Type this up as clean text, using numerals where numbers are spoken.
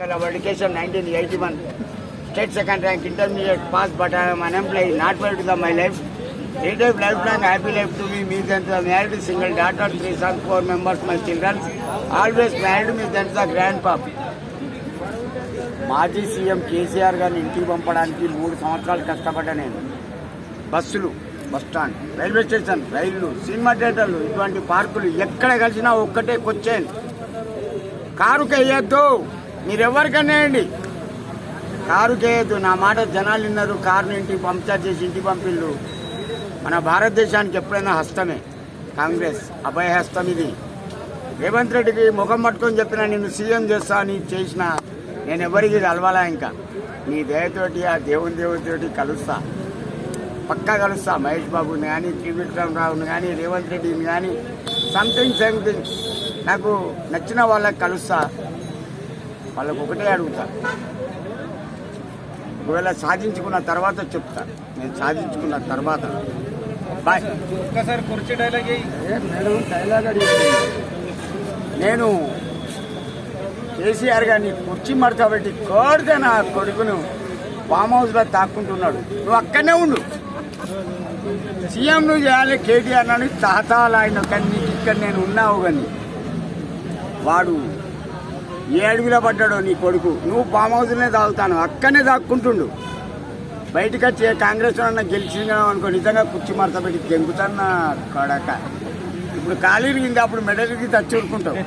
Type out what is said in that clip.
Education 1981, state second rank, intermediate pass, but I am unemployed, not well to my life. Live lifelong happy life to me then the married single daughter, 3 sons, 4 members, my children. Always married me then the grandpa. మాజీ CM KCR గారిని ఇంటికి పంపడానికి 3 సంవత్సరాలు కష్టపడ్డా నేను. బస్సులు, bus stand, railway station, రైళ్లు, cinema థియేటర్లు, ఇటువంటి పార్కులు ఎక్కడ కలిసినా ఒక్కటే క్వశ్చన్, కారుకి వేయద్దు, మీరెవరికైనా వేయండి, కారుకి వేయద్దు. నా మాట జనాలు విన్నారు, కారుని ఇంటికి పంక్చర్ చేసి ఇంటికి పంపిళ్ళు. మన భారతదేశానికి ఎప్పుడైనా హస్తమే కాంగ్రెస్, అభయహస్తం ఇది. రేవంత్ రెడ్డికి ముఖం పట్టుకొని చెప్పినా నిన్ను సీఎం చేస్తా అని చేసిన, నేను ఎవరికి కలవాలా, ఇంకా నీ దయతోటి ఆ దేవునితోటి కలుస్తా, పక్కా కలుస్తా. మహేష్ బాబుని కానీ, త్రివిక్రమరావుని కానీ, రేవంత్ రెడ్డిని కానీ, సంథింగ్ నాకు నచ్చిన వాళ్ళకి కలుస్తా. వాళ్ళకు ఒకటే అడుగుతా, ఒకవేళ సాధించుకున్న తర్వాత చెప్తా. నేను సాధించుకున్న తర్వాత బాయ్. ఒక్కసారి కుర్చీ డైలాగ్ మేడం డైలాగ్ అడిగింది. నేను కేసీఆర్ గారిని కుర్చీ మడతబెట్టి కోరితే నా కొడుకును ఫామ్ హౌస్లో తాక్కుంటున్నాడు, నువ్వు అక్కడనే ఉండు, సీఎం నువ్వు చేయాలి కేటీఆర్ నన్ను తాతాలాడిన, కానీ నీకు ఇక్కడ నేను ఉన్నావు. కానీ వాడు ఏ అడుగులో పడ్డాడో నీ కొడుకు, నువ్వు ఫామ్ హౌస్లోనే తాగుతాను, అక్కడనే తాక్కుంటుండు. బయటకు వచ్చి కాంగ్రెస్ అన్న గెలిచిందా అనుకో, నిజంగా కుర్చీ మడతబెట్టి దెంగుతాను నా కొడక. ఇప్పుడు ఖాళీ కింద అప్పుడు మెడలికి తెచ్చి ఊరుకుంటావు.